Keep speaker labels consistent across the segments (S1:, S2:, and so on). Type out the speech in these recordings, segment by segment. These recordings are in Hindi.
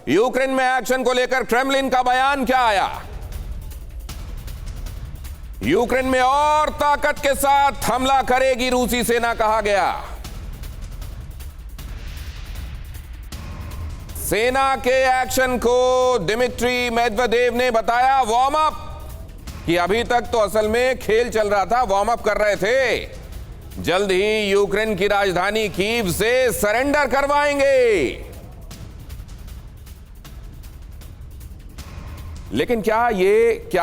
S1: यूक्रेन में एक्शन को लेकर क्रेमलिन का बयान क्या आया? यूक्रेन में और ताकत के साथ हमला करेगी रूसी सेना, कहा गया। सेना के एक्शन को दिमित्री मेदवेदेव ने बताया वार्म अप, कि अभी तक तो असल में खेल चल रहा था, वार्म अप कर रहे थे। जल्द ही यूक्रेन की राजधानी कीव से सरेंडर करवाएंगे। लेकिन क्या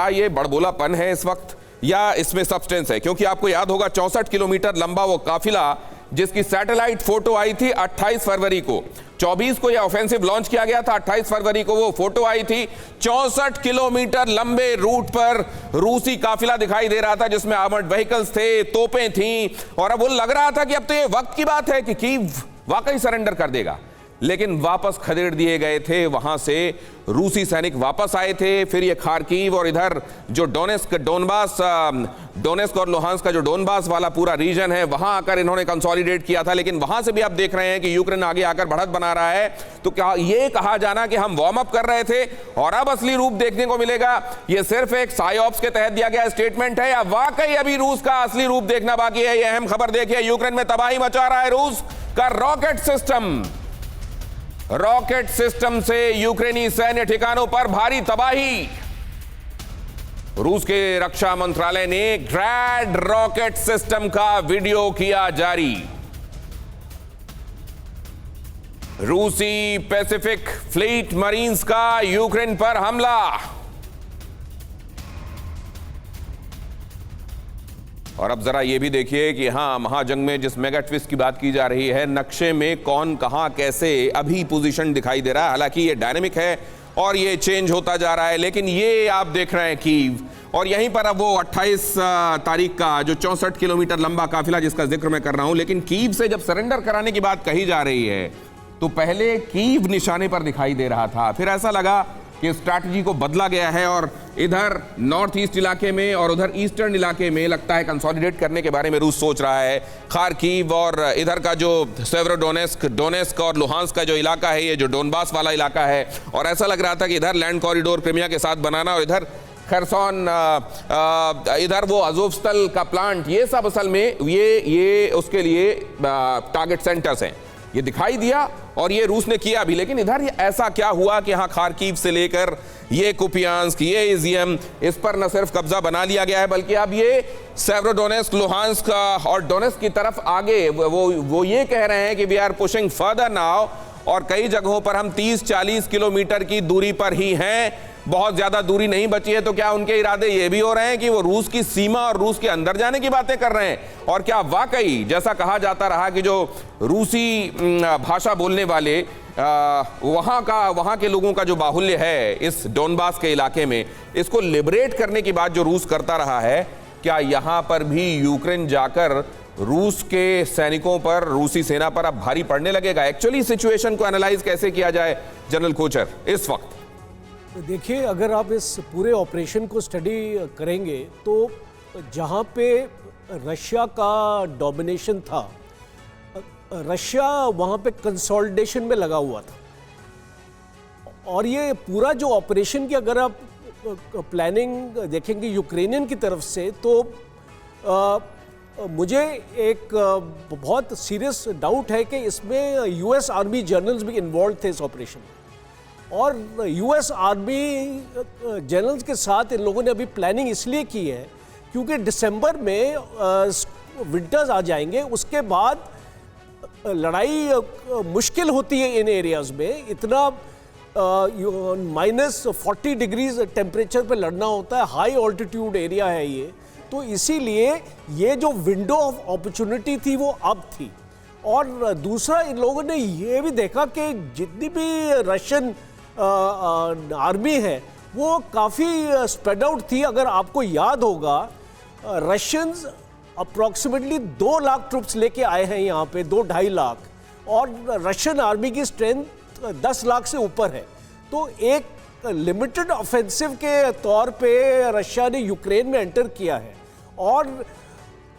S1: ये बड़बोलापन है इस वक्त, या इसमें सब्सटेंस है? क्योंकि आपको याद होगा 64 किलोमीटर लंबा वो काफिला जिसकी सैटेलाइट फोटो आई थी 28 फरवरी को, 24 को यह ऑफेंसिव लॉन्च किया गया था, 28 फरवरी को वो फोटो आई थी। 64 किलोमीटर लंबे रूट पर रूसी काफिला दिखाई दे रहा था जिसमें आर्मर्ड व्हीकल्स थे, तोपें थीं, और अब वो लग रहा था कि अब तो ये वक्त की बात है कि कीव वाकई सरेंडर कर देगा। लेकिन वापस खदेड़ दिए गए थे, वहां से रूसी सैनिक वापस आए थे। फिर ये खार्किव और इधर जो डोनेस्क और लुहांस्क का जो डोनबास वाला पूरा रीजन है, वहां आकर इन्होंने कंसोलिडेट किया था। लेकिन वहां से भी आप देख रहे हैं कि यूक्रेन आगे आकर बढ़त बना रहा है। तो क्या ये कहा जाना कि हम वार्म अप कर रहे थे और अब असली रूप देखने को मिलेगा, ये सिर्फ एक साइऑप्स के तहत दिया गया स्टेटमेंट है, या वाकई अभी रूस का असली रूप देखना बाकी है? यह अहम खबर देखिए। यूक्रेन में तबाही मचा रहा है रूस का रॉकेट सिस्टम से यूक्रेनी सैन्य ठिकानों पर भारी तबाही। रूस के रक्षा मंत्रालय ने ग्रैड रॉकेट सिस्टम का वीडियो किया जारी। रूसी पैसिफिक फ्लीट मरीन्स का यूक्रेन पर हमला। और अब जरा ये भी देखिए कि हाँ, महाजंग में जिस मेगा ट्विस्ट की बात की जा रही है, नक्शे में कौन कहां कैसे अभी पोजीशन दिखाई दे रहा है। हालांकि ये डायनेमिक है और ये चेंज होता जा रहा है, लेकिन ये आप देख रहे हैं कीव, और यहीं पर अब वो 28 तारीख का जो 64 किलोमीटर लंबा काफिला जिसका जिक्र मैं कर रहा हूं। लेकिन कीव से जब सरेंडर कराने की बात कही जा रही है तो पहले कीव निशाने पर दिखाई दे रहा था, फिर ऐसा लगा कि स्ट्रैटेजी को बदला गया है और इधर नॉर्थ ईस्ट इलाके में और उधर ईस्टर्न इलाके में लगता है कंसोलिडेट करने के बारे में रूस सोच रहा है। खार्किव और इधर का जो सेवेरोडोनेस्क और लुहांस्क का जो इलाका है, ये जो डोनबास वाला इलाका है, और ऐसा लग रहा था कि इधर लैंड कॉरिडोर क्रिमिया के साथ बनाना और इधर खरसोन, इधर वो अजोवस्टल का प्लांट, ये सब असल में ये उसके लिए टारगेट सेंटर्स हैं। ये दिखाई दिया और ये रूस ने किया भी। लेकिन इधर ऐसा क्या हुआ कि यहाँ खार्किव से लेकर ये कुपियांस्क, ये इजियम, इस पर न सिर्फ कब्जा बना लिया गया है बल्कि अब ये सेवेरोडोनेस्क, लुहांस्क और डोनेस्क की तरफ आगे वो ये कह रहे हैं कि we are pushing further now, और कई जगहों पर हम 30-40 किलोमीटर की दूरी पर ही हैं, बहुत ज्यादा दूरी नहीं बची है। तो क्या उनके इरादे ये भी हो रहे हैं कि वो रूस की सीमा और रूस के अंदर जाने की बातें कर रहे हैं? और क्या वाकई जैसा कहा जाता रहा कि जो रूसी भाषा बोलने वाले वहां के लोगों का जो बाहुल्य है इस डोनबास के इलाके में, इसको लिबरेट करने की बात जो रूस करता रहा है, क्या यहां पर भी यूक्रेन जाकर रूस के सैनिकों पर, रूसी सेना पर अब भारी पड़ने लगेगा? एक्चुअली सिचुएशन को एनालाइज कैसे किया जाए जनरल कोचर इस वक्त?
S2: देखिए, अगर आप इस पूरे ऑपरेशन को स्टडी करेंगे तो जहाँ पे रशिया का डोमिनेशन था, रशिया वहाँ पे कंसोलिडेशन में लगा हुआ था। और ये पूरा जो ऑपरेशन की अगर आप प्लानिंग देखेंगे यूक्रेनियन की तरफ से, तो मुझे एक बहुत सीरियस डाउट है कि इसमें यूएस आर्मी जनरल्स भी इन्वॉल्व थे इस ऑपरेशन में। और यूएस आर्मी जनरल्स के साथ इन लोगों ने अभी प्लानिंग इसलिए की है क्योंकि दिसंबर में विंटर्स आ जाएंगे, उसके बाद लड़ाई मुश्किल होती है इन एरियाज़ में। इतना -40 डिग्रीज टेम्परेचर पे लड़ना होता है, हाई ऑल्टीट्यूड एरिया है ये। तो इसीलिए ये जो विंडो ऑफ अपॉर्चुनिटी थी वो अब थी। और दूसरा, इन लोगों ने ये भी देखा कि जितनी भी रशियन आर्मी है वो काफ़ी स्प्रेड आउट थी। अगर आपको याद होगा, रशियंस अप्रॉक्सीमेटली 2 लाख ट्रुप्स लेके आए हैं यहाँ पे, 2-2.5 लाख, और रशियन आर्मी की स्ट्रेंथ 10 लाख से ऊपर है। तो एक लिमिटेड ऑफेंसिव के तौर पे रशिया ने यूक्रेन में एंटर किया है। और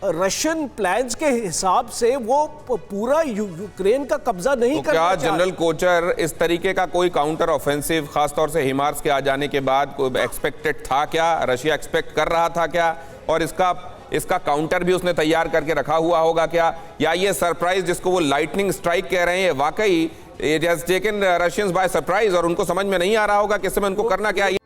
S2: रशियन प्लान्स के हिसाब से वो पूरा यूक्रेन का कब्जा नहीं
S1: तो
S2: करना
S1: क्या
S2: चाहते।
S1: जनरल कोचर इस तरीके का कोई काउंटर ऑफेंसिव खासतौर से हिमार्स के आ जाने के बाद कोई एक्सपेक्टेड था क्या? रशिया एक्सपेक्ट कर रहा था क्या? और इसका काउंटर भी उसने तैयार करके रखा हुआ होगा क्या? या ये सरप्राइज जिसको वो लाइटनिंग स्ट्राइक कह रहे हैं वाकई it has taken Russians by surprise और उनको समझ में नहीं आ रहा होगा कि इस समय उनको करना क्या है?